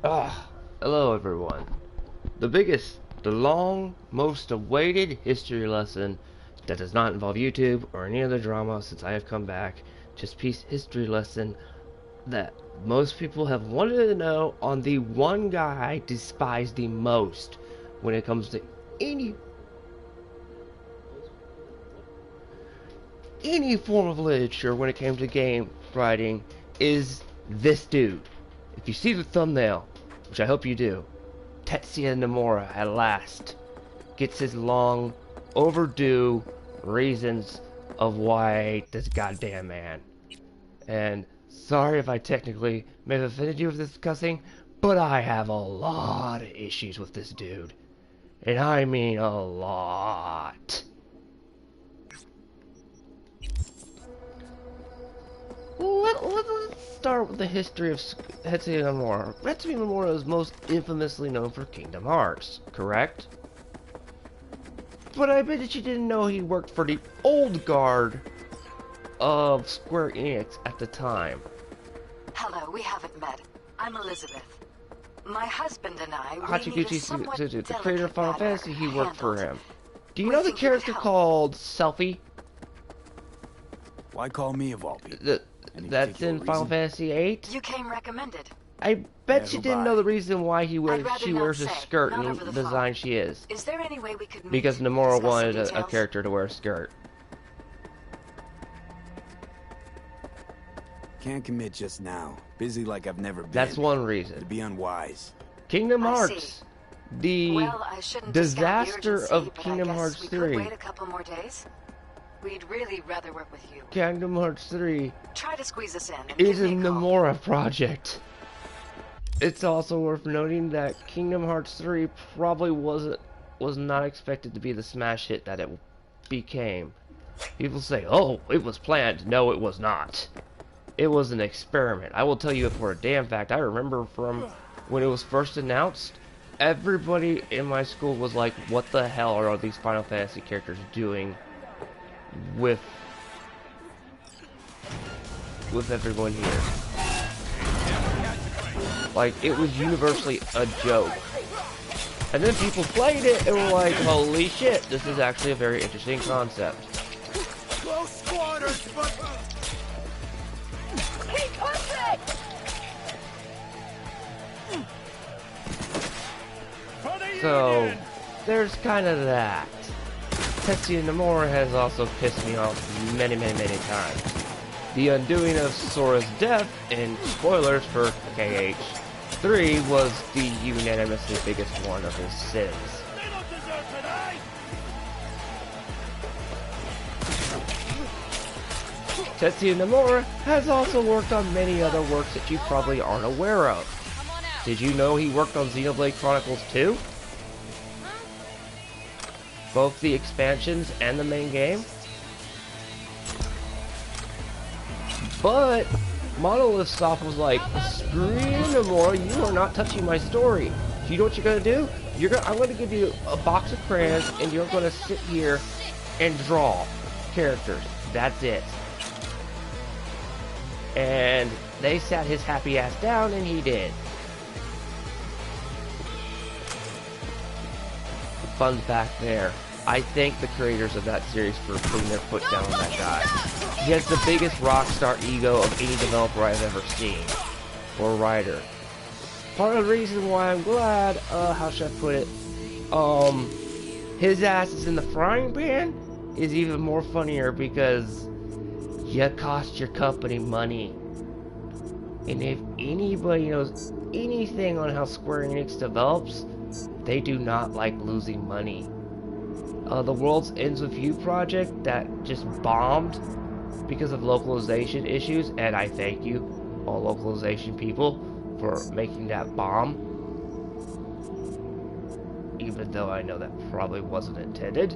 Hello everyone. The biggest, the long, most awaited history lesson that does not involve YouTube or any other drama since I have come back. Just piece history lesson that most people have wanted to know on the one guy I despise the most when it comes to any form of literature when it came to game writing is this dude. If you see the thumbnail, which I hope you do, Tetuya Nomura at last gets his long overdue reasons of why I hate this goddamn man. And sorry if I technically may have offended you with this cussing, but I have a lot of issues with this dude. And I mean a lot. Let's start with the history of Hezekiah Nomura. Hezekiah Nomura is most infamously known for Kingdom Hearts, correct? But I bet that you didn't know he worked for the old guard of Square Enix at the time. Hello, we haven't met. I'm Elizabeth. My husband and I Hachiguchi, the creator of Final Fantasy, he worked for him. Do you know the character called Selphie? Why call me of all people? That's in Final Fantasy VIII? You came recommended. I bet you didn't know the reason why she wears a skirt and the design she is. Is there any way we could meet? Because Nomura wanted a character to wear a skirt. Can't commit just now. Busy like I've never been. That's one reason. To be unwise. Kingdom Hearts. The disaster of Kingdom Hearts 3. Wait a couple more days. We'd really rather work with you. Kingdom Hearts 3 Try to squeeze us in and is a Nomura project. It's also worth noting that Kingdom Hearts 3 probably was not expected to be the smash hit that it became. People say, "Oh, it was planned." No, it was not. It was an experiment. I will tell you for a damn fact. I remember from when it was first announced, everybody in my school was like, "What the hell are all these Final Fantasy characters doing with everyone here?" Like, it was universally a joke. And then people played it and were like, "Holy shit, this is actually a very interesting concept." Close quarters, but... So, there's kind of that. Tetuya Nomura has also pissed me off many times. The undoing of Sora's death, and spoilers for KH3, was the unanimously biggest one of his sins. Tetuya Nomura has also worked on many other works that you probably aren't aware of. Did you know he worked on Xenoblade Chronicles 2? Both the expansions and the main game? But Monolith Soft was like, "Screw you, Nomura, you are not touching my story. You know what you're gonna do? I'm gonna give you a box of crayons and you're gonna sit here and draw characters. That's it." And they sat his happy ass down and he did. Fun fact there. I thank the creators of that series for putting their foot down on that guy. He has the biggest rockstar ego of any developer I've ever seen. Or writer. Part of the reason why I'm glad, how should I put it? His ass is in the frying pan is even more funnier because you cost your company money. And if anybody knows anything on how Square Enix develops, they do not like losing money. The World's Ends With You project that just bombed because of localization issues, and I thank you, all localization people, for making that bomb. Even though I know that probably wasn't intended.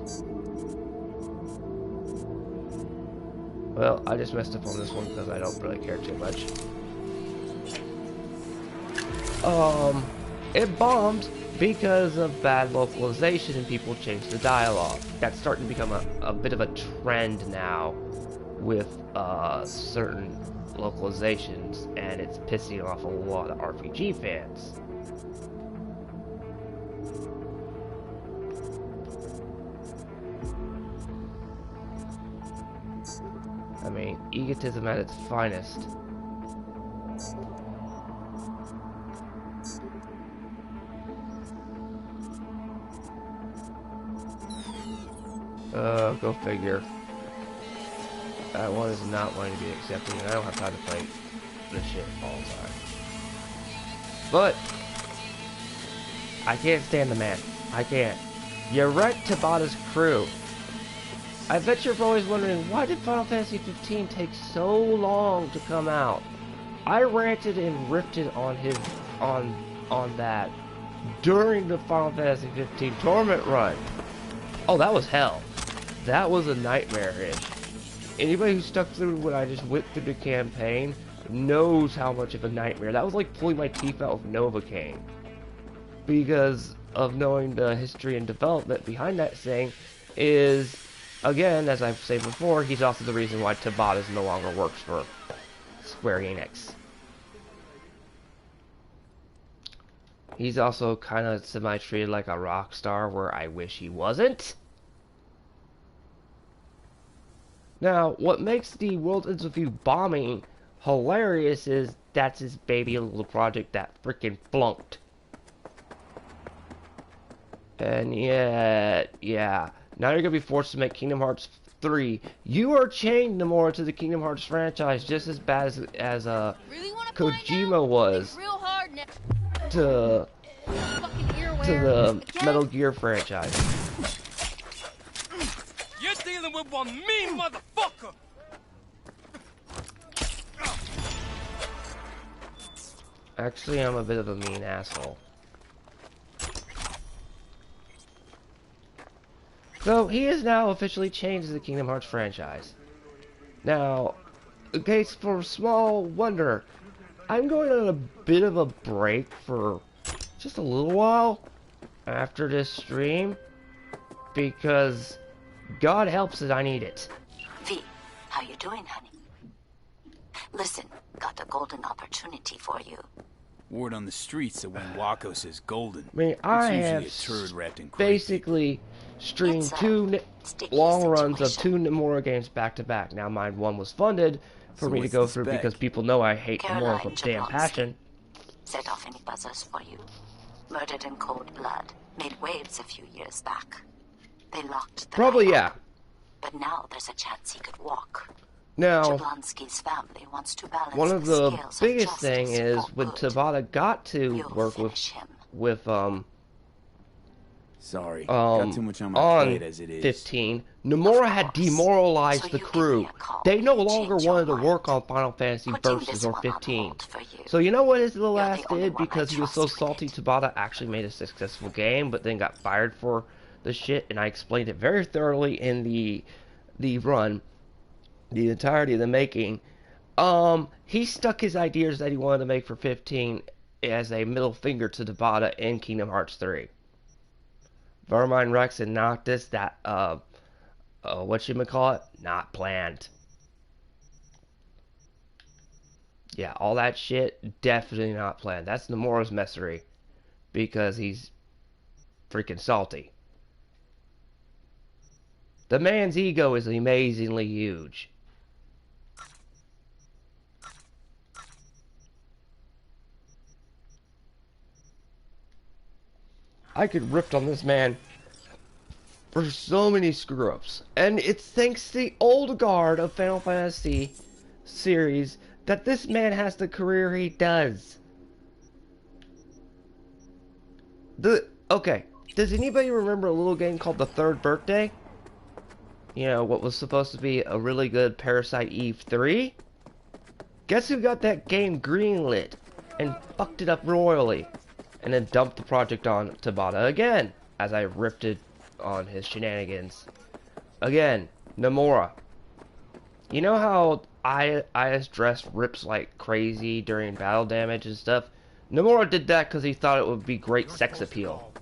Well, I just messed up on this one because I don't really care too much. It bombed because of bad localization and people changed the dialogue. That's starting to become a bit of a trend now with certain localizations, and it's pissing off a lot of RPG fans. egotism at its finest. Go figure. That one is not going to be accepting, and I don't have time to play this shit all the time. But I can't stand the man. I can't. You wrecked Tabata's crew. I bet you're always wondering, why did Final Fantasy 15 take so long to come out? I ranted and ripped on that during the Final Fantasy 15 Torment run. Oh, that was hell. That was a nightmare-ish. Anybody who stuck through when I just went through the campaign knows how much of a nightmare. That was like pulling my teeth out with Novocaine. Because of knowing the history and development behind that thing is, again, as I've said before, he's also the reason why Tabata no longer works for Square Enix. He's also kind of semi-treated like a rock star, where I wish he wasn't. Now, what makes the World Ends With You bombing hilarious is that's his baby little project that freaking flunked. And yeah. Now you're gonna be forced to make Kingdom Hearts 3. You are chained, Nomura, to the Kingdom Hearts franchise just as bad as Really Kojima was to the Metal Gear franchise. You're dealing with one mean motherfucker! Actually, I'm a bit of a mean asshole. So, he is now officially changed to the Kingdom Hearts franchise. Now, in case for small wonder, I'm going on a bit of a break for just a little while after this stream, because God helps that I need it. V, how you doing, honey? Listen, got a golden opportunity for you. Word on the streets that when Wako says golden, I mean, I have it's usually a turd wrapped in cream. basically streamed It's a two sticky long runs of situation. 2 Nomura games back to back. Now, mine one was funded for So me to what's go the through spec? because people know I hate Nomura Caroline with damn Jablonski. passion. Set off any buzzers for you. Murdered in cold blood. Made waves a few years back. They locked the Probably, guy yeah. up, but now there's a chance he could walk. Now, Jablonski's family wants to balance one of the scales biggest of thing justice is for when good. Tabata got to You'll work finish him. with Sorry, got too much on my plate as it is. 15, Nomura had course. demoralized So the you give crew. me a call They no when you longer change your wanted to mind. work on Final Fantasy Putting Versus this or one on 15. hold for you. So you know what is the You're last the only did? one I Because he was so trust with salty it. Tabata actually made a successful game, but then got fired for the shit, and I explained it very thoroughly in the run, the entirety of the making. He stuck his ideas that he wanted to make for 15 as a middle finger to Tabata in Kingdom Hearts 3. Vermine, Rex, and Noctis, that, whatchamacallit? Not planned. Yeah, all that shit, definitely not planned. That's Nomura's messery, because he's freaking salty. The man's ego is amazingly huge. I could rip on this man for so many screw-ups. And it's thanks to the old guard of Final Fantasy series that this man has the career he does. Okay, does anybody remember a little game called The Third Birthday? You know, what was supposed to be a really good Parasite Eve 3? Guess who got that game greenlit and fucked it up royally? And then dumped the project on Tabata again, as I ripped it on his shenanigans. Again, Nomura. You know how IS Dress rips like crazy during battle damage and stuff? Nomura did that because he thought it would be great sex appeal.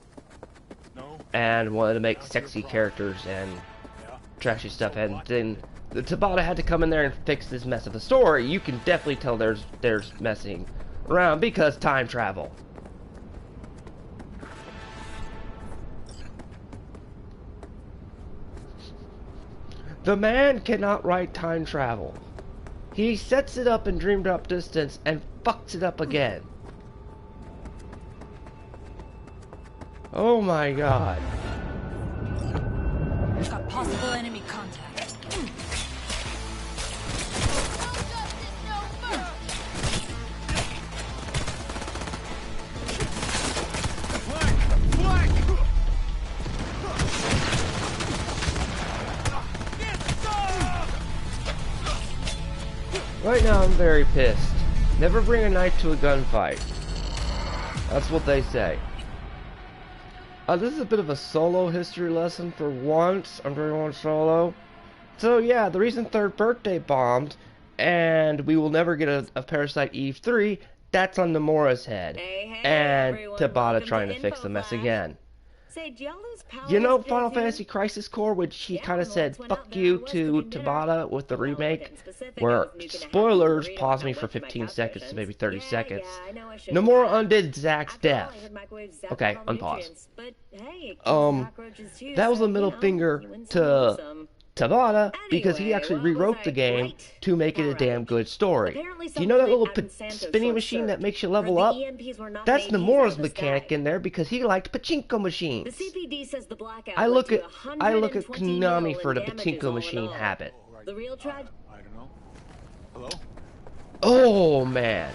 And wanted to make sexy characters and trashy stuff, and then the Tabata had to come in there and fix this mess of a story. You can definitely tell there's messing around because time travel. The man cannot write time travel. He sets it up in Dream Drop Distance and fucks it up again. Oh my god. Got possible enemy contact. Right now I'm very pissed. Never bring a knife to a gunfight. That's what they say. This is a bit of a solo history lesson for once. I'm doing one solo. So yeah, the reason Third Birthday bombed, and we will never get a Parasite Eve 3, that's on Nomura's head. Hey, and everyone, Tabata welcome trying to to fix the mess Info again. Say, did y'all lose power You know yesterday, Final too? Fantasy Crisis Core, which he Yeah, kind of the said lights went fuck out there. I you was to cooking dinner. Tabata with the Well, not remake, getting specific, I where was nuking a house spoilers, for real. pause I me went for for my 15 couch seconds, cushions. maybe 30 Yeah, seconds. I know I should've Nomura done that. undid Zack's After all, death. I heard microwaves zap Okay, out all the unpause. nutrients. But, hey, it kills cockroaches too, That was so, a middle you know, finger you win some, to lose some. Tabata because he Anyway, actually what was rewrote I- the game right. to make it a damn Alright. good story. Apparently Do you know that something little out in Santos spinning short machine that circuit. makes you Heard level the up? EMPs were not That's made easy Nomura's out of the sky. mechanic in there because he liked pachinko machines. The CPD says the blackout I led look to at $120 Konami million for the in damages pachinko all in machine all. habit. The real tragedy. I don't know. Hello? Oh man.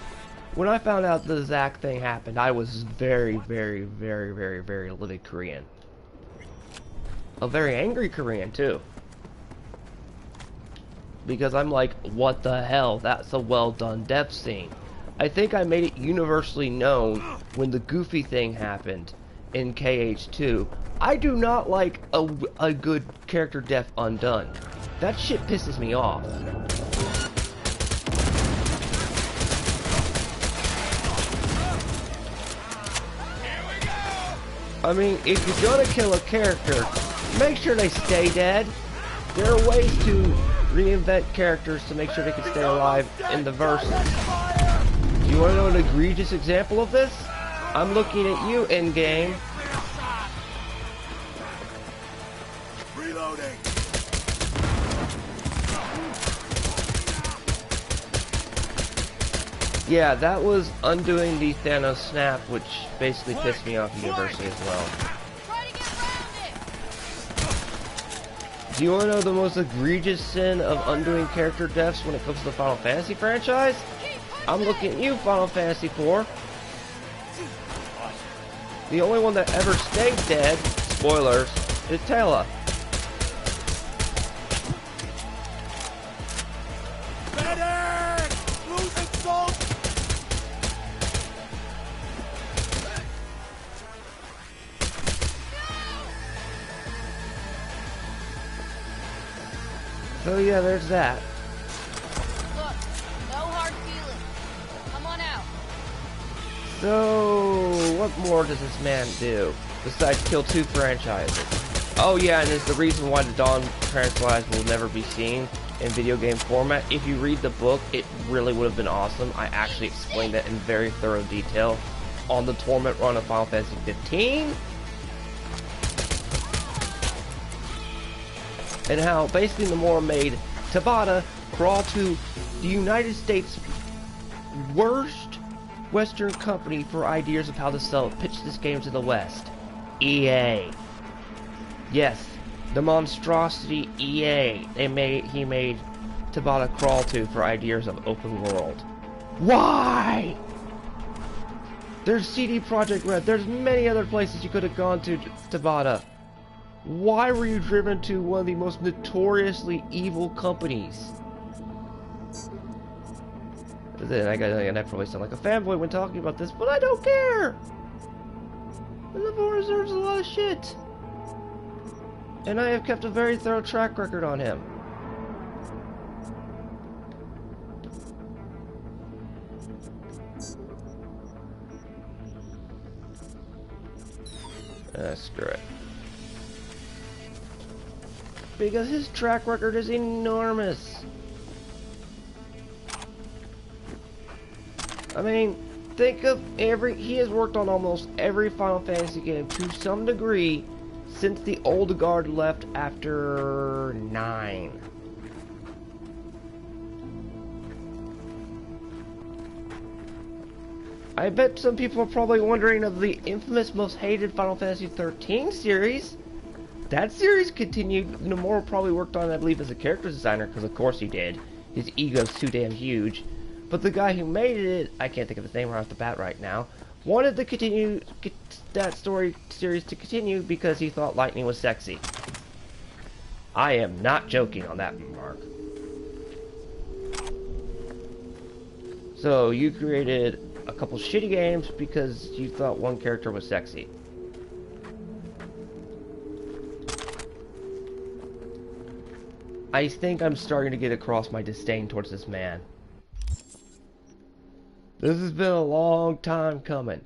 When I found out the Zack thing happened, I was very livid Korean. A very angry Korean too. Because I'm like, what the hell? That's a well done death scene. I think I made it universally known when the Goofy thing happened in KH2. I do not like a good character death undone. That shit pisses me off. I mean, if you're gonna kill a character, make sure they stay dead. There are ways to reinvent characters to make sure they can stay alive in the verses. Do you want to know an egregious example of this? I'm looking at you, in-game. Reloading. Yeah, that was undoing the Thanos snap, which basically pissed me off universally as well. Do you want to know the most egregious sin of undoing character deaths when it comes to the Final Fantasy franchise? I'm looking at you, Final Fantasy IV. The only one that ever stayed dead, spoilers, is Tetuya. Medic! Losing salt! So yeah, there's that. Look, no hard feelings. Come on out. So, what more does this man do besides kill 2 franchises? Oh yeah, and it's the reason why the Dawn franchise will never be seen in video game format. If you read the book, it really would have been awesome. I actually explained that in very thorough detail on the Torment run of Final Fantasy 15. And how basically Nomura made Tabata crawl to the United States' worst Western company for ideas of how to pitch this game to the West. EA. Yes, the monstrosity EA. He made Tabata crawl to for ideas of open world. Why? There's CD Projekt Red. There's many other places you could have gone to, Tabata. Why were you driven to one of the most notoriously evil companies? Then I probably sound like a fanboy when talking about this, but I don't care! Nomura deserves a lot of shit. And I have kept a very thorough track record on him. Screw it. Because his track record is enormous. I mean, think of he has worked on almost every Final Fantasy game to some degree since the old guard left after 9. I bet some people are probably wondering of the infamous most hated Final Fantasy 13 series. That series continued. Nomura probably worked on it, I believe, as a character designer, because of course he did. His ego's too damn huge. But the guy who made it, I can't think of his name right off the bat right now, wanted to continue that story series to continue because he thought Lightning was sexy. I am not joking on that remark. So you created a couple shitty games because you thought one character was sexy. I think I'm starting to get across my disdain towards this man. This has been a long time coming.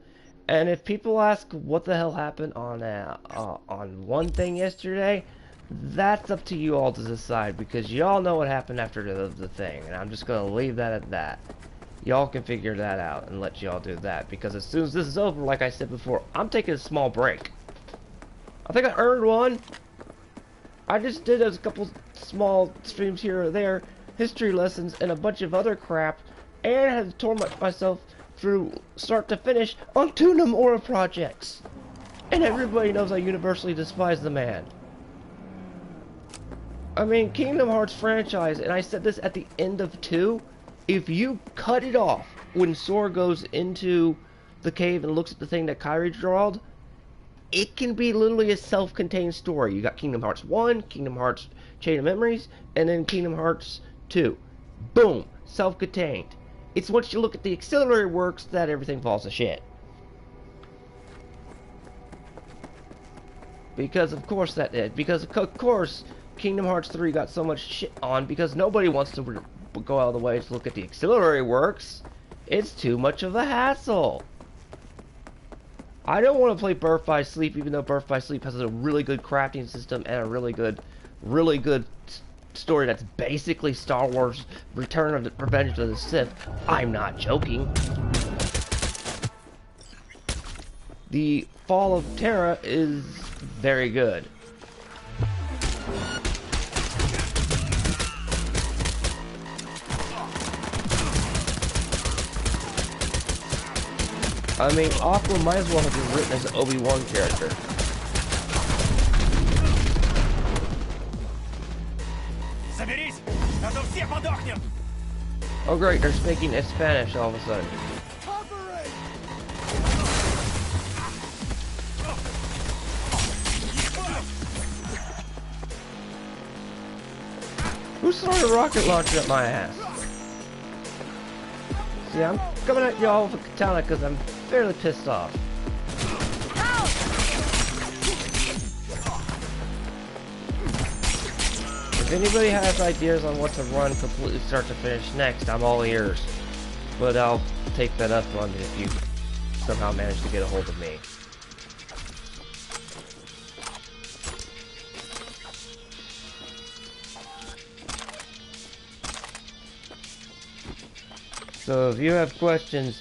And if people ask what the hell happened on one thing yesterday, that's up to you all to decide, because y'all know what happened after the thing, and I'm just gonna leave that at that. Y'all can figure that out and let y'all do that, because as soon as this is over, like I said before, I'm taking a small break. I think I earned one. I just did a couple small streams here or there, history lessons, and a bunch of other crap, and have torn myself through start to finish on 2 Nomura projects. And everybody knows I universally despise the man. I mean, Kingdom Hearts franchise, and I said this at the end of 2, if you cut it off when Sora goes into the cave and looks at the thing that Kairi drawed, it can be literally a self-contained story. You got Kingdom Hearts 1, Kingdom Hearts Chain of Memories, and then Kingdom Hearts 2. Boom! Self-contained. It's once you look at the auxiliary works that everything falls to shit. Because of course that did. Because of course Kingdom Hearts 3 got so much shit on because nobody wants to go out of the way to look at the auxiliary works. It's too much of a hassle. I don't want to play Birth by Sleep, even though Birth by Sleep has a really good crafting system and a really good story that's basically Star Wars Return of the Revenge of the Sith. I'm not joking. The Fall of Terra is very good. I mean, Aqua might as well have been written as an Obi-Wan character. Oh great, they're speaking in Spanish all of a sudden. Who started a rocket launcher at my ass? See, I'm coming at y'all with a katana because I'm fairly pissed off. If anybody has ideas on what to run completely start to finish next, I'm all ears. But I'll take that up on if you somehow manage to get a hold of me. So if you have questions,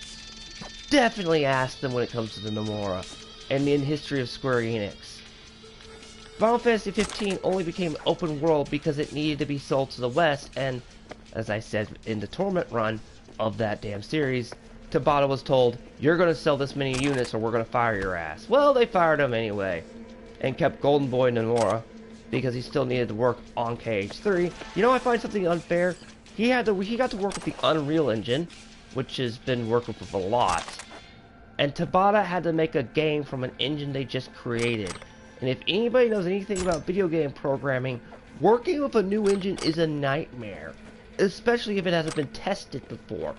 definitely ask them when it comes to the Nomura and the history of Square Enix. Final Fantasy 15 only became open world because it needed to be sold to the West, and as I said in the Torment run of that damn series, Tabata was told, you're going to sell this many units or we're going to fire your ass. Well, they fired him anyway, and kept Golden Boy Nomura because he still needed to work on KH3. You know, I find something unfair. He got to work with the Unreal Engine, which has been working with a lot, and Tabata had to make a game from an engine they just created. And if anybody knows anything about video game programming, working with a new engine is a nightmare, especially if it hasn't been tested before.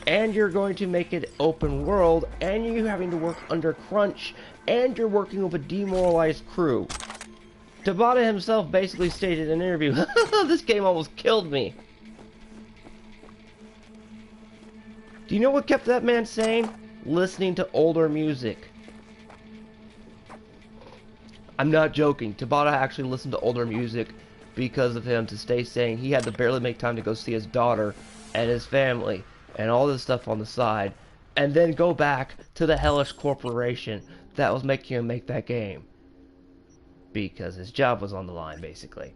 And you're going to make it open world, and you're having to work under crunch, and you're working with a demoralized crew. Tabata himself basically stated in an interview, this game almost killed me. Do you know what kept that man sane? Listening to older music. I'm not joking. Tabata actually listened to older music because of him to stay sane. He had to barely make time to go see his daughter and his family and all this stuff on the side, and then go back to the hellish corporation that was making him make that game. Because his job was on the line, basically.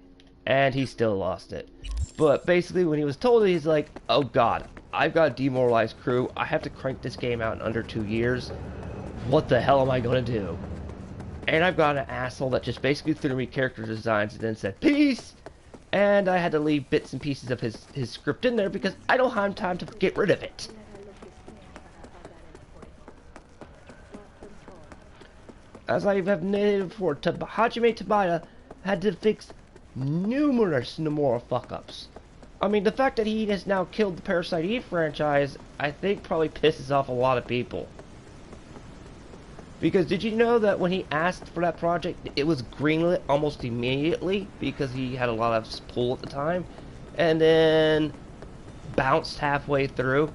and he still lost it. But basically, when he was told it, he's like, oh god, I've got a demoralized crew. I have to crank this game out in under 2 years. What the hell am I going to do? And I've got an asshole that just basically threw me character designs and then said, peace! And I had to leave bits and pieces of his script in there because I don't have time to get rid of it. As I have noted before, Hajime Tabata had to fix numerous Nomura fuck-ups. I mean, the fact that he has now killed the Parasite Eve franchise, I think probably pisses off a lot of people. Because did you know that when he asked for that project, it was greenlit almost immediately because he had a lot of pull at the time, and then bounced halfway through?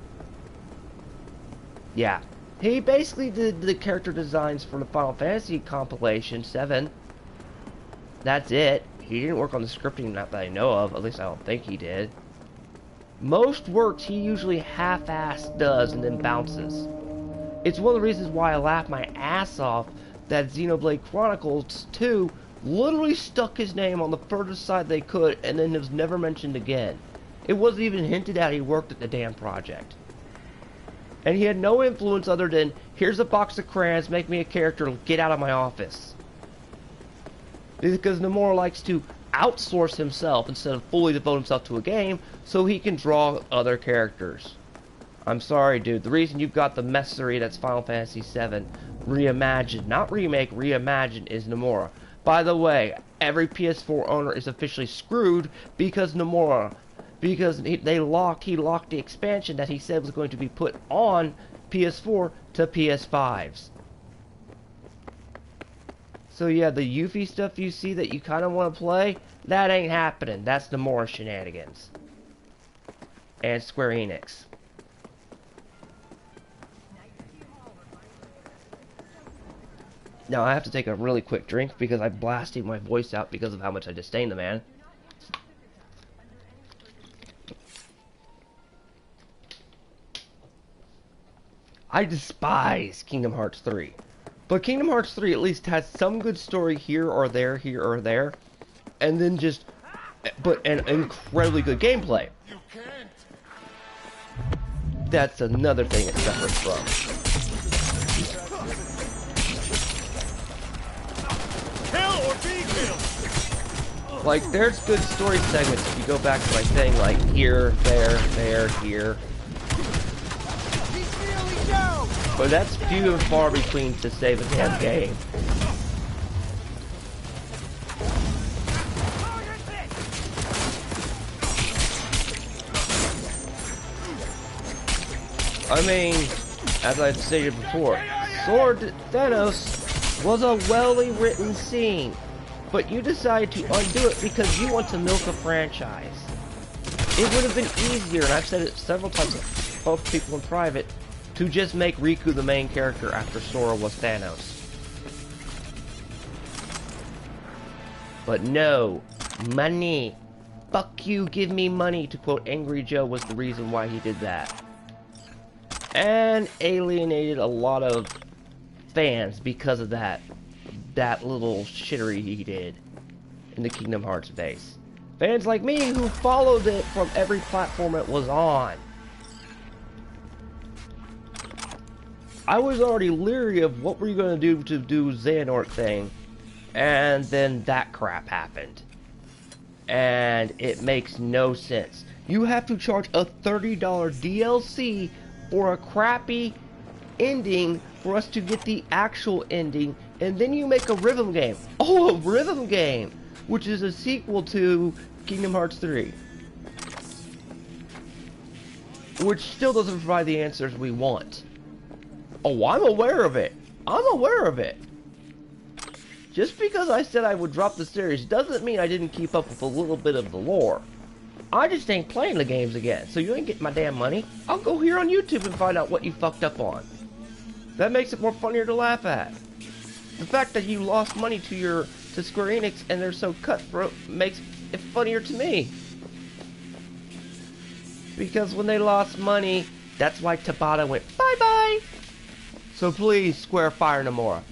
Yeah. He basically did the character designs for the Final Fantasy compilation 7. That's it. He didn't work on the scripting, not that I know of. At least I don't think he did. Most works he usually half-assed does and then bounces. It's one of the reasons why I laughed my ass off that Xenoblade Chronicles 2 literally stuck his name on the furthest side they could and then was never mentioned again. It wasn't even hinted at he worked at the damn project. And he had no influence other than, here's a box of crayons, make me a character, get out of my office. Because Nomura likes to outsource himself instead of fully devote himself to a game so he can draw other characters. I'm sorry, dude. The reason you've got the messery that's Final Fantasy VII reimagined, not remake, reimagined, is Nomura. By the way, every PS4 owner is officially screwed because Nomura. Because he locked the expansion that he said was going to be put on PS4 to PS5s. So yeah, the Yuffie stuff you see that you kind of want to play, that ain't happening. That's Nomura shenanigans. And Square Enix. Now I have to take a really quick drink because I blasted my voice out because of how much I disdain the man. I despise Kingdom Hearts 3. But Kingdom Hearts 3 at least has some good story here or there, and then just, but an incredibly good gameplay. That's another thing it's separate from. Kill or be killed. Like, there's good story segments if you go back to my thing, like here, there, here. But that's few and far between to save a damn game. I mean, as I've stated before, Sword Thanos was a well-written scene, but you decided to undo it because you want to milk a franchise. It would have been easier, and I've said it several times to both people in private, to just make Riku the main character after Sora was Thanos. But no, money. Fuck you, give me money, to quote Angry Joe was the reason why he did that. And alienated a lot of fans because of that little shittery he did in the Kingdom Hearts base. Fans like me who followed it from every platform it was on. I was already leery of what were you going to do Xehanort thing, and then that crap happened. And it makes no sense. You have to charge a $30 DLC for a crappy ending for us to get the actual ending, and then you make a rhythm game. Oh, a rhythm game! Which is a sequel to Kingdom Hearts 3. Which still doesn't provide the answers we want. Oh, I'm aware of it. I'm aware of it. Just because I said I would drop the series doesn't mean I didn't keep up with a little bit of the lore. I just ain't playing the games again, so you ain't getting my damn money. I'll go here on YouTube and find out what you fucked up on. That makes it more funnier to laugh at. The fact that you lost money to Square Enix and they're so cutthroat makes it funnier to me. Because when they lost money, that's why Tabata went bye-bye. So please, Square, fire Nomura.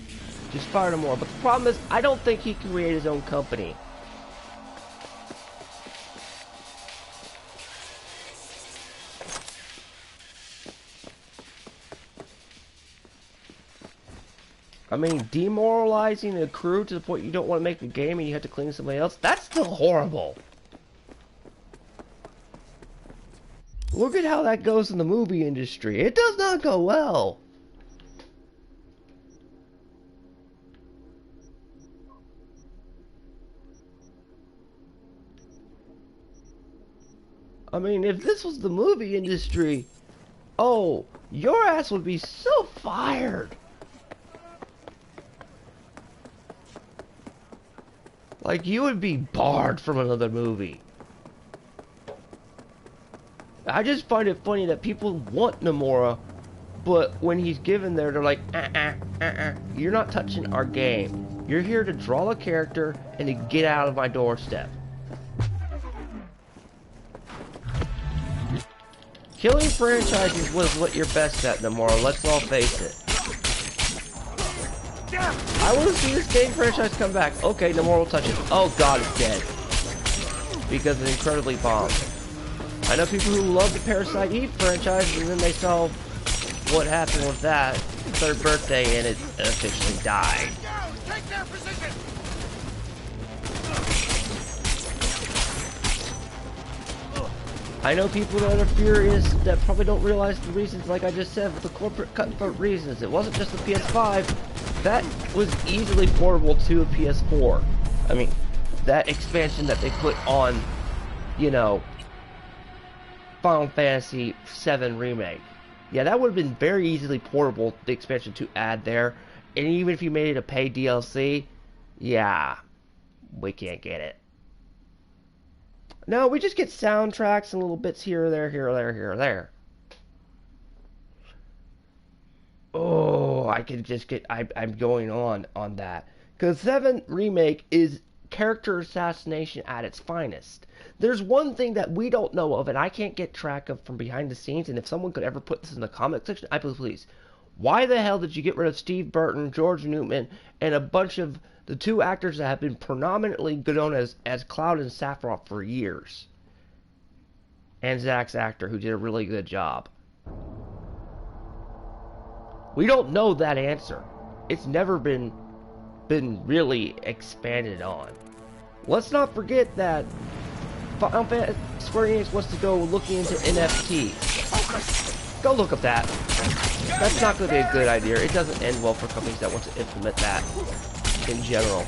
Just fire Nomura. But the problem is, I don't think he can create his own company. I mean, demoralizing a crew to the point you don't want to make the game and you have to clean somebody else, that's still horrible. Look at how that goes in the movie industry. It does not go well. I mean, if this was the movie industry, oh, your ass would be so fired. Like, you would be barred from another movie. I just find it funny that people want Nomura, but when he's given there, they're like, you're not touching our game. You're here to draw a character and to get out of my doorstep. Killing franchises was what you're best at, Nomura, let's all face it. I want to see this game franchise come back. Okay, Nomura will touch it. Oh god, it's dead. Because it's incredibly bombed. I know people who love the Parasite Eve franchise, and then they saw what happened with that third birthday, and it officially died. Take their position. I know people that are furious that probably don't realize the reasons, like I just said, with the corporate cut-and-throat reasons. It wasn't just the PS5. That was easily portable to a PS4. I mean, that expansion that they put on, you know, Final Fantasy VII Remake. Yeah, that would have been very easily portable, the expansion to add there. And even if you made it a paid DLC, yeah, we can't get it. No, we just get soundtracks and little bits here or there, here or there, here or there. Oh, I could just get... I'm going on that. Because 7 Remake is character assassination at its finest. There's one thing that we don't know of, and I can't get track of from behind the scenes, and if someone could ever put this in the comment section, please. Why the hell did you get rid of Steve Burton, George Newman, and a bunch of the 2 actors that have been predominantly known as Cloud and Sephiroth for years? And Zack's actor, who did a really good job. We don't know that answer. It's never been really expanded on. Let's not forget that Square Enix wants to go looking into NFTs. Go look up that. That's not going to be a good idea. It doesn't end well for companies that want to implement that in general.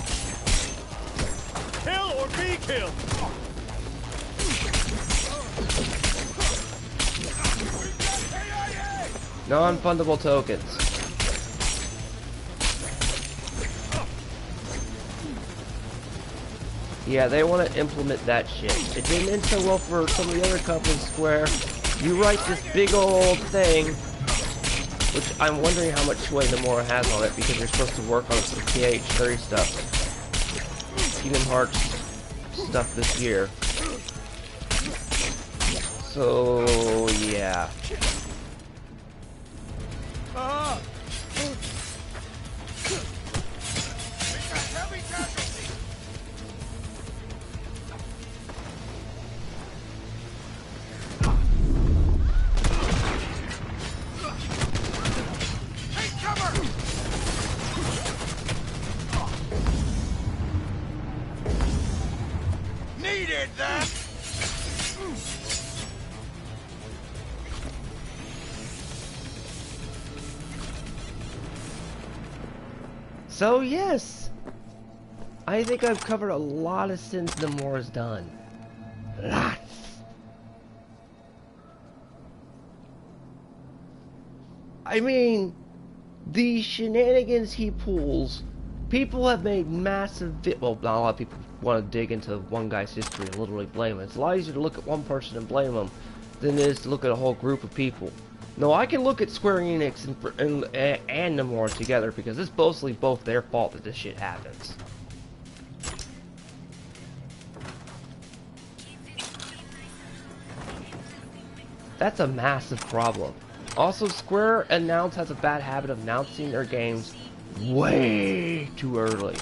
Kill or be killed. Non-fundable tokens. Yeah, they want to implement that shit. It didn't end so well for some of the other companies, Square. You write this big old thing, which I'm wondering how much sway Nomura has on it, because you're supposed to work on some PH30 stuff. Kingdom Hearts stuff this year. So, yeah. Needed that. So yes, I think I've covered a lot of sins Nomura's done. Lots. I mean, the shenanigans he pulls, people have made massive well, not a lot of people want to dig into one guy's history and literally blame him. It's a lot easier to look at one person and blame him than it is to look at a whole group of people. No, I can look at Square Enix and Nomura together, because it's mostly both their fault that this shit happens. That's a massive problem. Also, Square has a bad habit of announcing their games way too early.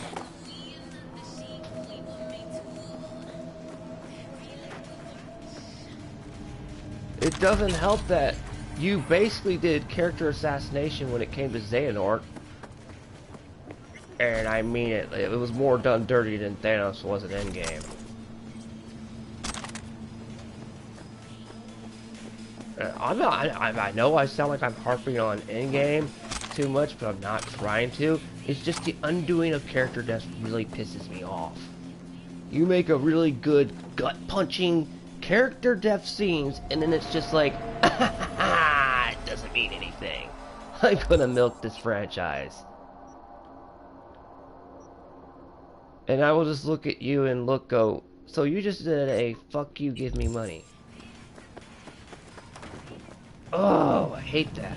It doesn't help that you basically did character assassination when it came to Xehanort. And I mean it. It was more done dirty than Thanos was in Endgame. I know I sound like I'm harping on Endgame too much, but I'm not trying to. It's just the undoing of character deaths really pisses me off. You make a really good gut-punching character death scenes, and then it's just like, it doesn't mean anything. I'm gonna milk this franchise. And I will just look at you and go, so you just did a fuck you, give me money. Oh, I hate that.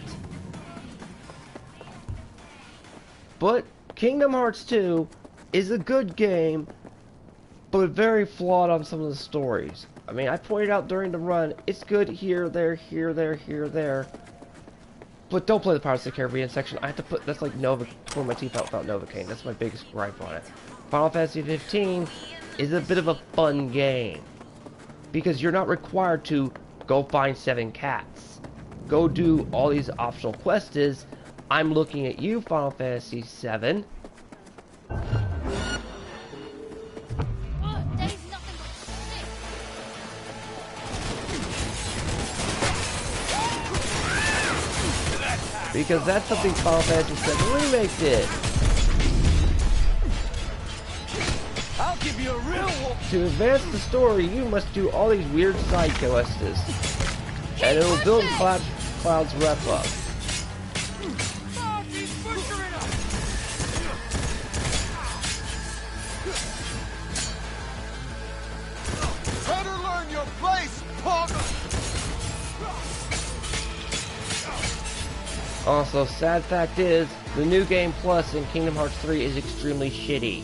But Kingdom Hearts 2 is a good game, but very flawed on some of the stories. I mean, I pointed out during the run, it's good here, there, here, there, here, there. But don't play the Pirates of the Caribbean section. I have to put, that's like Nova, pour my teeth out without Novocaine. That's my biggest gripe on it. Final Fantasy 15 is a bit of a fun game. Because you're not required to go find 7 cats. Go do all these optional quests. I'm looking at you, Final Fantasy 7. Because that's something Final Fantasy 7 Remake did. I'll give you a real wolf. To advance the story, you must do all these weird side quests. And it'll build Cloud's rep up. Better learn your place, punk! Also, sad fact is, the New Game Plus in Kingdom Hearts 3 is extremely shitty.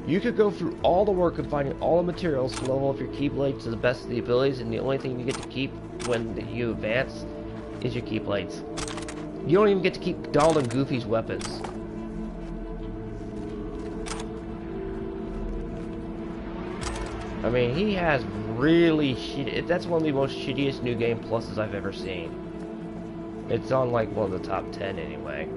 You could go through all the work of finding all the materials to level up your Keyblades to the best of the abilities, and the only thing you get to keep when you advance is your Keyblades. You don't even get to keep Donald and Goofy's weapons. I mean, he has really shitty... That's one of the most shittiest New Game Pluses I've ever seen. It's on like one of the top 10 anyway.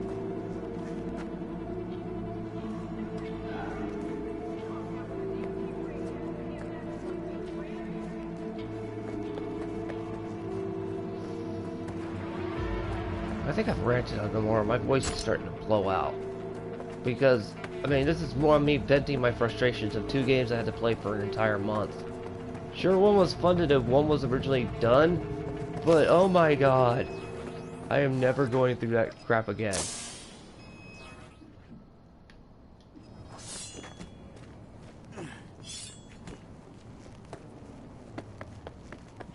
I think I've ranted on Nomura. My voice is starting to blow out. Because, I mean, this is more me venting my frustrations of 2 games I had to play for an entire month. Sure, one was fun to do, one was originally done, but oh my god. I am never going through that crap again.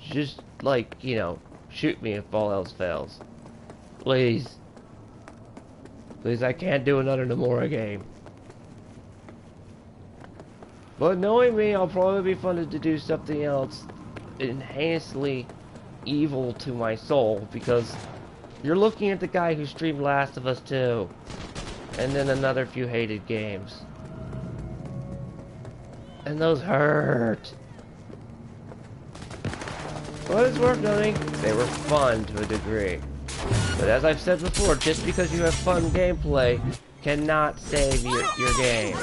Just, like, you know, shoot me if all else fails. Please. Please, I can't do another Nomura game. But knowing me, I'll probably be funded to do something else heinously evil to my soul, because you're looking at the guy who streamed Last of Us 2, and then another few hated games. And those hurt. But it's worth noting, they were fun to a degree. But as I've said before, just because you have fun gameplay cannot save your game.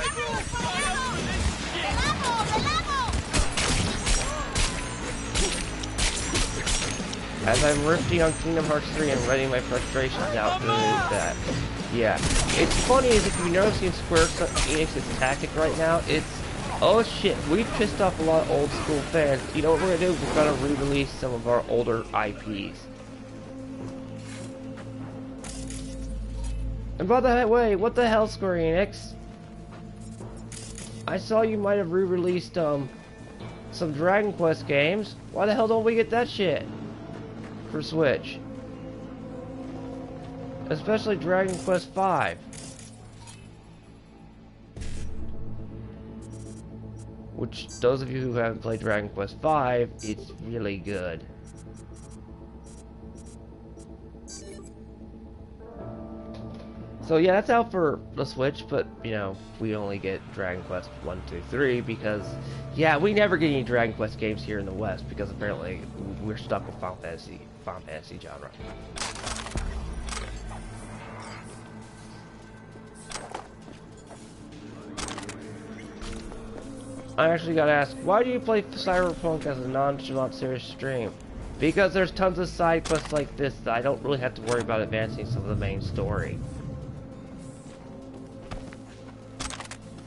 As I'm riffing on Kingdom Hearts 3 and letting my frustrations out through that. Yeah. It's funny is if you've never seen Square Enix's tactic right now, it's, oh shit, we've pissed off a lot of old school fans. You know what we're gonna do? We're gonna re-release some of our older IPs. And by the way, what the hell, Square Enix? I saw you might have re-released some Dragon Quest games. Why the hell don't we get that shit for Switch? Especially Dragon Quest V. Which, those of you who haven't played Dragon Quest V, it's really good. So yeah, that's out for the Switch, but, you know, we only get Dragon Quest 1, 2, 3 because, yeah, we never get any Dragon Quest games here in the West because apparently we're stuck with Final Fantasy genre. I actually got asked, why do you play Cyberpunk as a nonchalant serious stream? Because there's tons of side quests like this that I don't really have to worry about advancing some of the main story.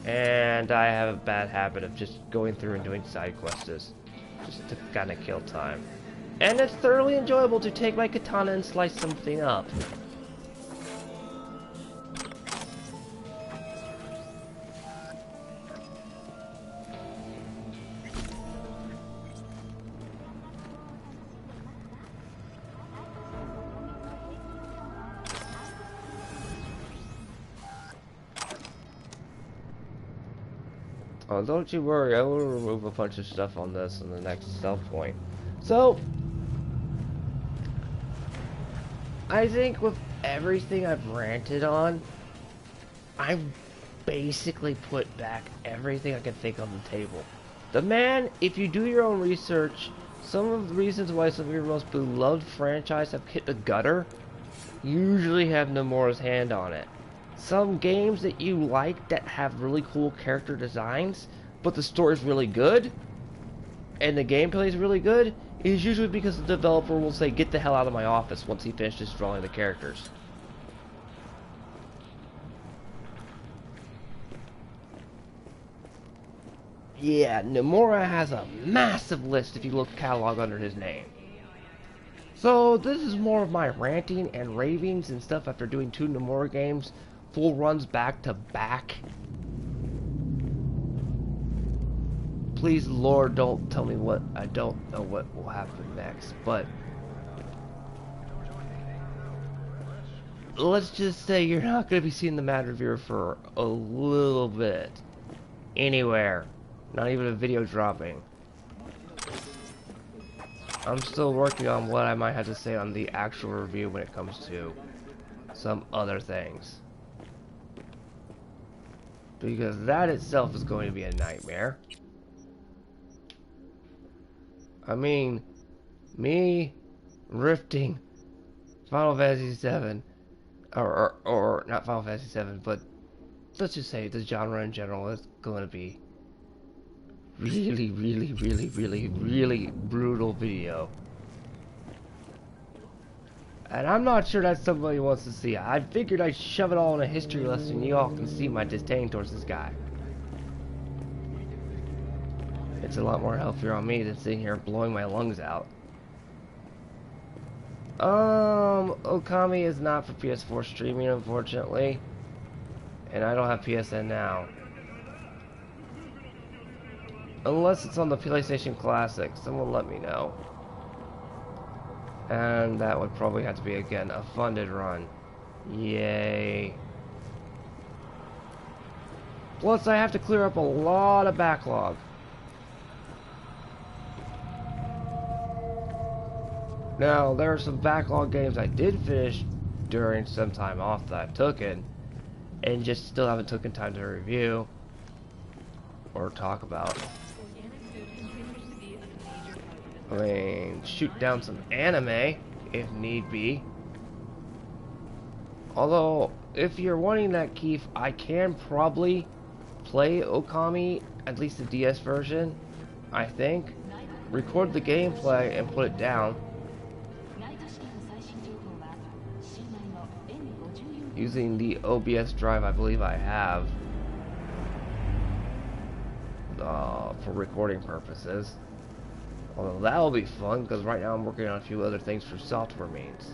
And I have a bad habit of just going through and doing side quests just to kind of kill time. And it's thoroughly enjoyable to take my katana and slice something up. Oh, don't you worry, I will remove a bunch of stuff on this in the next sell point. So, I think with everything I've ranted on, I've basically put back everything I can think on the table. The man, if you do your own research, some of the reasons why some of your most beloved franchises have hit the gutter usually have Nomura's hand on it. Some games that you like that have really cool character designs, but the story's really good, and the gameplay is really good, is usually because the developer will say, get the hell out of my office once he finishes drawing the characters. Yeah, Nomura has a massive list if you look catalog under his name. So this is more of my ranting and ravings and stuff after doing 2 Nomura games, full runs back to back. Please, Lord, don't tell me what, I don't know what will happen next, but let's just say you're not going to be seeing the Mad Reviewer for a little bit. Anywhere. Not even a video dropping. I'm still working on what I might have to say on the actual review when it comes to some other things. Because that itself is going to be a nightmare. I mean, me rifting Final Fantasy VII, or not Final Fantasy VII, but let's just say the genre in general is going to be really brutal video. And I'm not sure that's somebody wants to see. I figured I'd shove it all in a history lesson. You all can see my disdain towards this guy. It's a lot more healthier on me than sitting here blowing my lungs out. Okami is not for PS4 streaming, unfortunately. And I don't have PSN now. Unless it's on the PlayStation Classic, someone let me know. And that would probably have to be, again, a funded run. Yay. Plus, I have to clear up a lot of backlog. Now, there are some backlog games I did finish during some time off that I took in, and just still haven't taken time to review or talk about. I mean, shoot down some anime, if need be. Although, if you're wanting that, Keith, I can probably play Okami, at least the DS version, I think. Record the gameplay and put it down. Using the OBS drive I believe I have. For recording purposes. Although that'll be fun, because right now I'm working on a few other things for software means.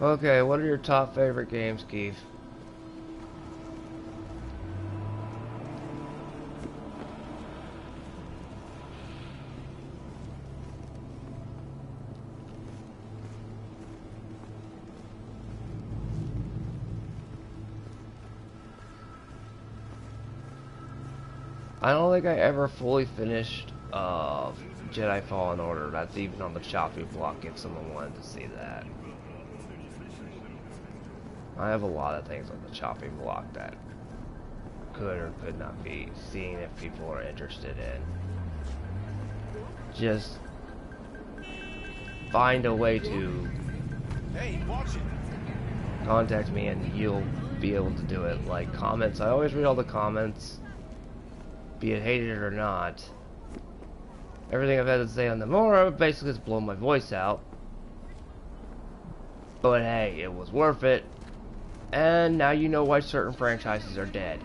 Okay, what are your top favorite games, Keith? I don't think I ever fully finished Jedi Fallen Order. That's even on the chopping block if someone wanted to see that. I have a lot of things on the chopping block that could or could not be seen if people are interested in. Just find a way to Hey, watch it. contact me and you'll be able to do it. Like comments, I always read all the comments, be it hated or not. Everything I've had to say on Nomura basically has blown my voice out. But hey, it was worth it. And now you know why certain franchises are dead.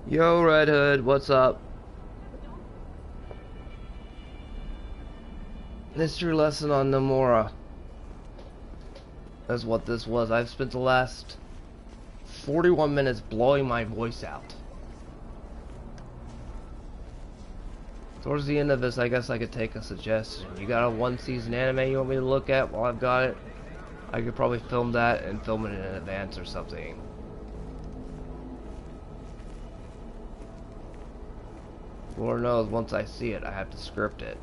Yo, Red Hood, what's up? History lesson on Nomura. That's what this was. I've spent the last 41 minutes blowing my voice out. Towards the end of this, I guess I could take a suggestion. You got a one-season anime you want me to look at while I've got it? I could probably film that and film it in advance or something. Lord knows, once I see it, I have to script it.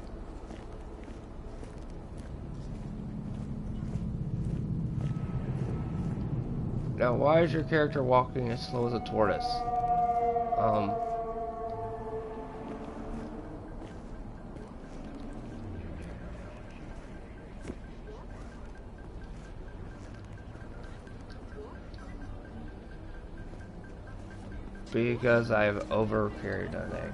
Now, why is your character walking as slow as a tortoise? Because I've over-carried on it.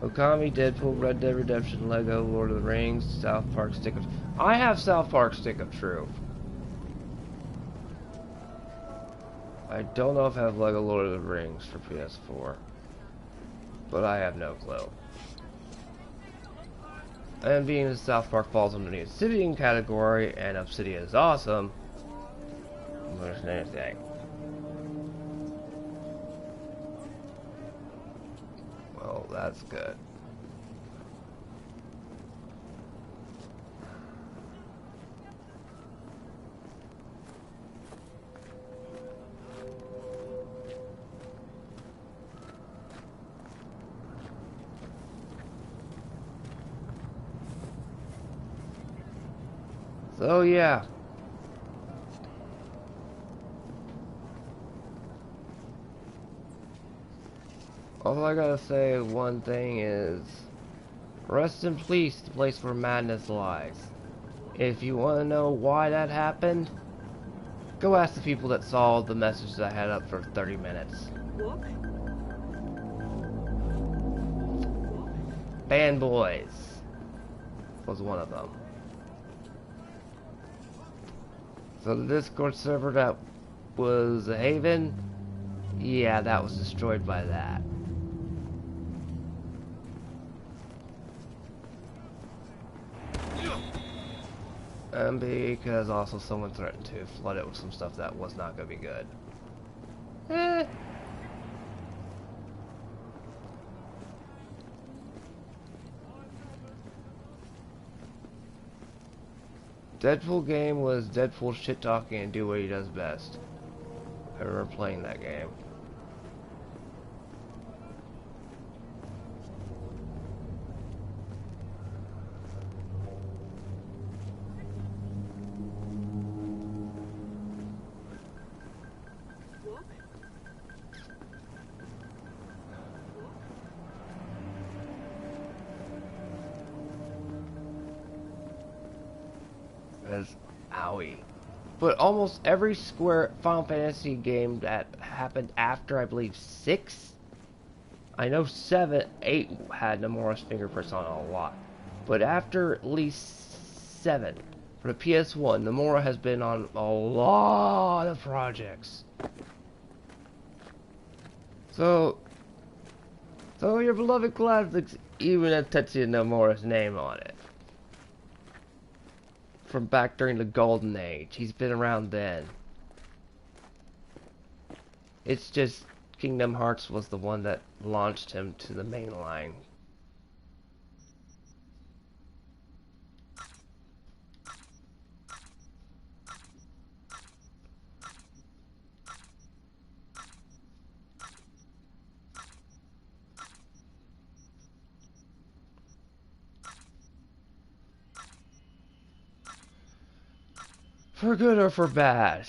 Okami, Deadpool, Red Dead Redemption, Lego, Lord of the Rings, South Park, Stick of... I have South Park Stick of Truth. I don't know if I have Lego Lord of the Rings for PS4. But I have no clue. And being that South Park falls under the Obsidian category, and Obsidian is awesome, there's anything. Well, that's good. So yeah. All I gotta say one thing is, rest in peace, the place where madness lies. If you want to know why that happened, go ask the people that saw the message that I had up for 30 minutes. Fanboys was one of them. So the Discord server that was a haven, yeah, that was destroyed by that. And because also someone threatened to flood it with some stuff that was not going to be good. Deadpool game was Deadpool shit talking and do what he does best. I remember playing that game. Owie. But almost every Square Final Fantasy game that happened after, I believe, 6? I know 7, 8 had Nomura's fingerprints on a lot. But after at least 7, for the PS1, Nomura has been on a lot of projects. So your beloved classics even have Tetuya Nomura's name on it. From back during the Golden Age. He's been around then. It's just Kingdom Hearts was the one that launched him to the main line. For good or for bad.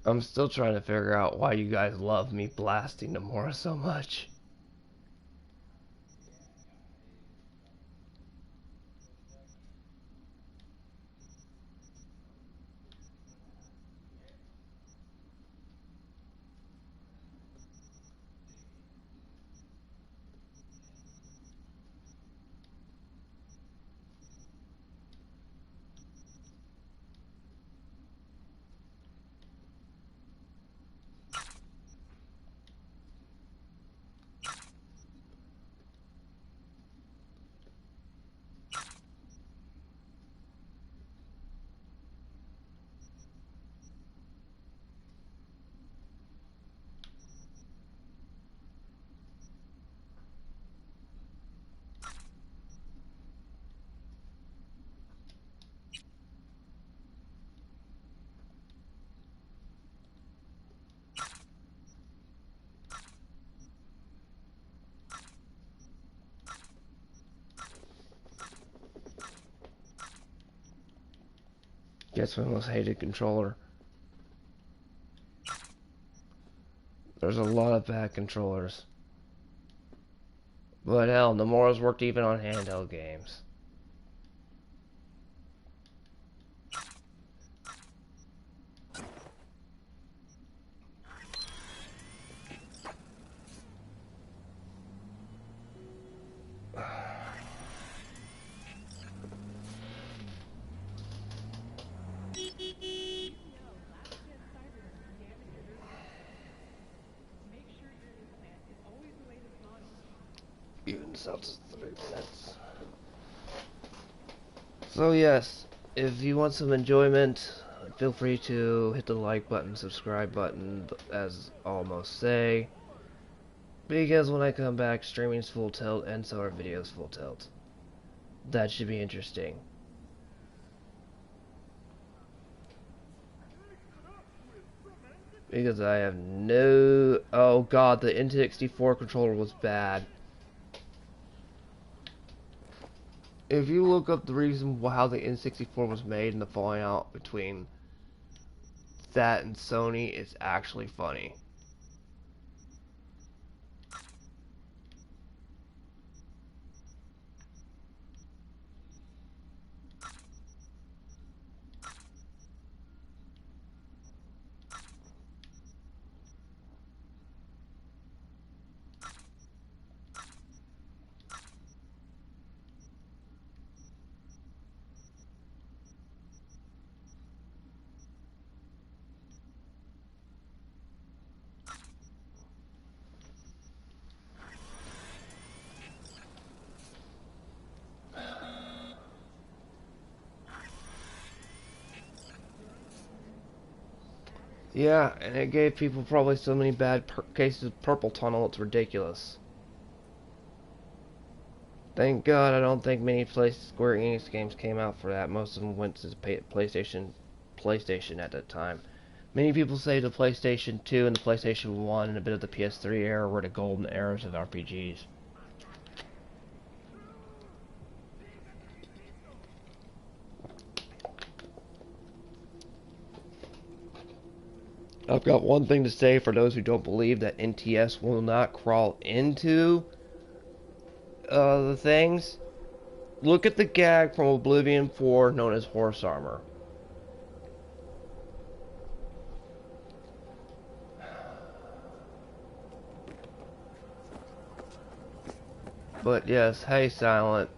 I'm still trying to figure out why you guys love me blasting Nomura so much. Guess my most hated controller. There's a lot of bad controllers. But hell, Nomura's worked even on handheld games. Even Celtics 3 minutes. So yes, if you want some enjoyment, feel free to hit the like button, subscribe button, as almost say. Because when I come back, streaming's full tilt, and so are videos full tilt. That should be interesting. Because I have no... Oh god, the N64 controller was bad. If you look up the reason how the N64 was made and the falling out between that and Sony, it's actually funny. Yeah, and it gave people probably so many bad cases of purple tunnel, it's ridiculous. Thank God I don't think many Square Enix games came out for that. Most of them went to PlayStation at that time. Many people say the PlayStation 2 and the PlayStation 1 and a bit of the PS3 era were the golden eras of RPGs. I've got one thing to say for those who don't believe that NTS will not crawl into the things. Look at the gag from Oblivion 4 known as horse armor. But yes, hey Silent,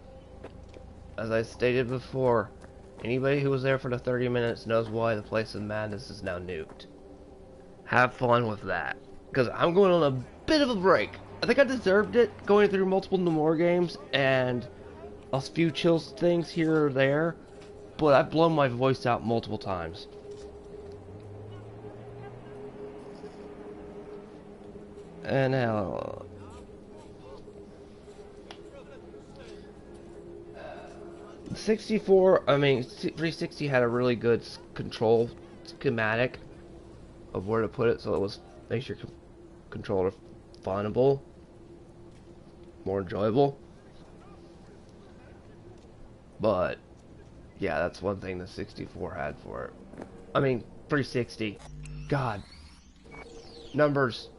as I stated before, anybody who was there for the 30 minutes knows why the Place of Madness is now nuked. Have fun with that, because I'm going on a bit of a break. I think I deserved it, going through multiple Nomura games and a few chill things here or there, but I've blown my voice out multiple times. And hell, 360 had a really good control schematic of where to put it, so it makes your controller findable, more enjoyable. But yeah, that's one thing the 64 had for it. 360. God. Numbers.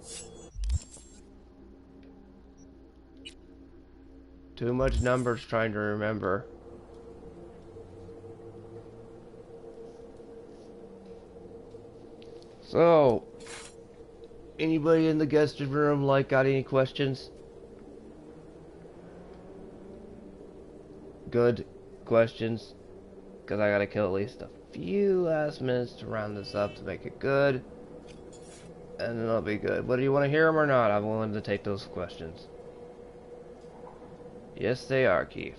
Too much numbers trying to remember. So, anybody in the guest room got any questions? Good questions? Because I gotta kill at least a few last minutes to round this up to make it good. And then it'll be good. Whether you want to hear them or not, I'm willing to take those questions. Yes, they are, Keith.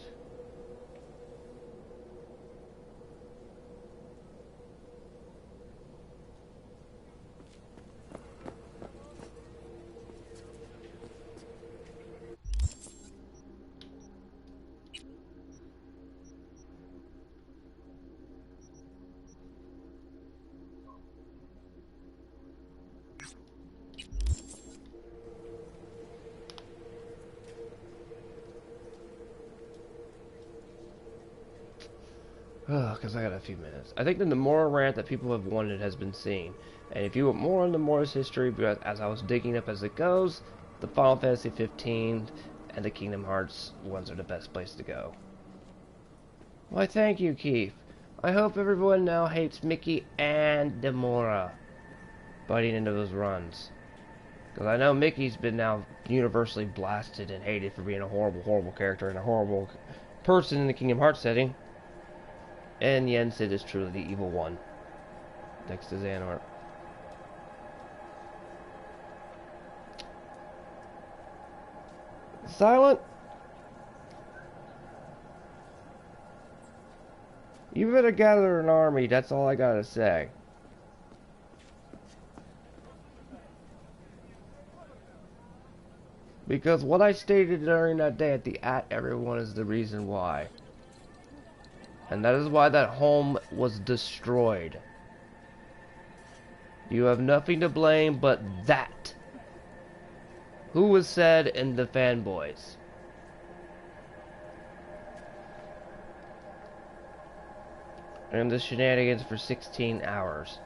Because I got a few minutes. I think the Nomura rant that people have wanted has been seen. And if you want more on Nomura's history, as I was digging up as it goes, the Final Fantasy 15 and the Kingdom Hearts ones are the best place to go. Why, thank you, Keith. I hope everyone now hates Mickey and Nomura biting into those runs. Because I know Mickey's been now universally blasted and hated for being a horrible, horrible character and a horrible person in the Kingdom Hearts setting. And Yensid is truly the evil one. Next to Xehanort. Silent? You better gather an army, that's all I gotta say. Because what I stated during that day at everyone is the reason why. And that is why that home was destroyed. You have nothing to blame but that. Who was said in the fanboys? And the shenanigans for 16 hours.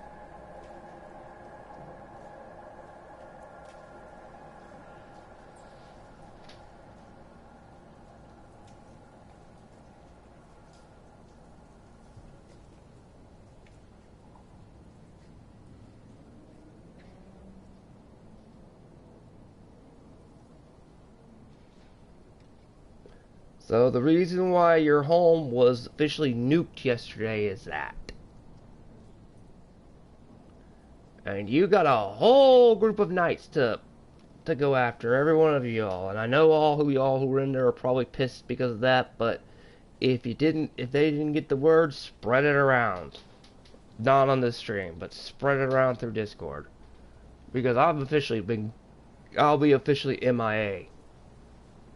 So the reason why your home was officially nuked yesterday is that. And you got a whole group of knights to go after, every one of y'all. And I know all who y'all who were in there are probably pissed because of that, but if they didn't get the word, spread it around. Not on this stream, but spread it around through Discord. Because I'll be officially MIA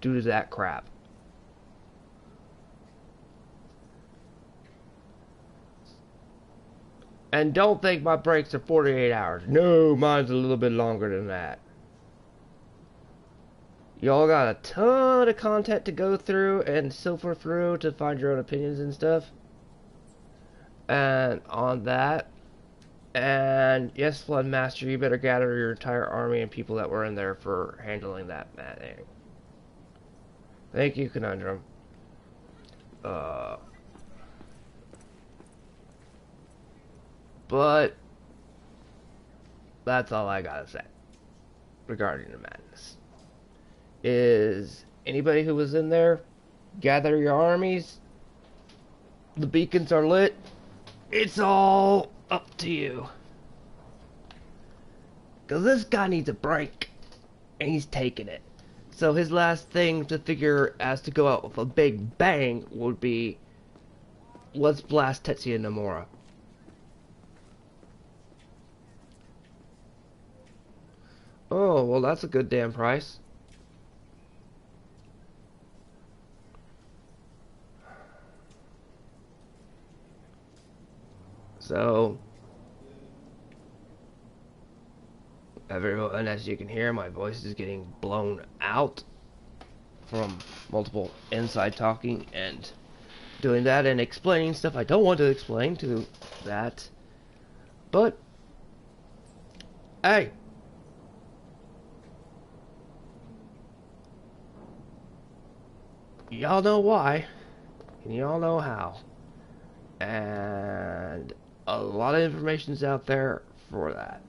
due to that crap. And don't think my breaks are 48 hours. No, mine's a little bit longer than that. Y'all got a ton of content to go through and filter through to find your own opinions and stuff. And on that, and yes, Floodmaster, you better gather your entire army and people that were in there for handling that thing. Thank you, Conundrum. But that's all I gotta say regarding the madness. Is anybody who was in there, gather your armies. The beacons are lit. It's all up to you. Because this guy needs a break. And he's taking it. So his last thing to figure as to go out with a big bang would be, let's blast Tetuya and Nomura. Oh, well that's a good damn price. So, everyone, as you can hear, my voice is getting blown out from multiple inside talking and doing that and explaining stuff I don't want to explain to that. But Hey! Y'all know why, and y'all know how. And a lot of information's out there for that.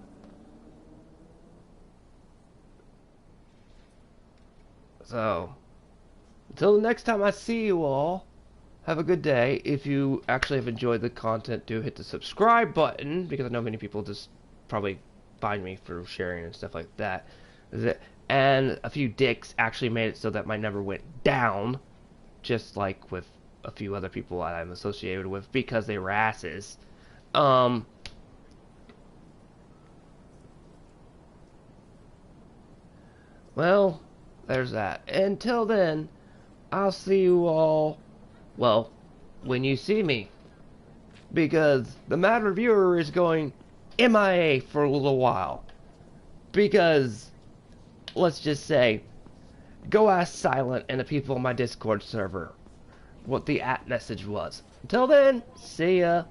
So, until the next time I see you all, have a good day. If you actually have enjoyed the content, do hit the subscribe button, because I know many people just probably find me through sharing and stuff like that. And a few dicks actually made it so that my number went down, just like with a few other people that I'm associated with, because they were asses. Well, there's that. Until then, I'll see you all, well, when you see me. Because the Mad Reviewer is going MIA for a little while. Because, let's just say, go ask Silent and the people on my Discord server what the @ message was. Until then, see ya.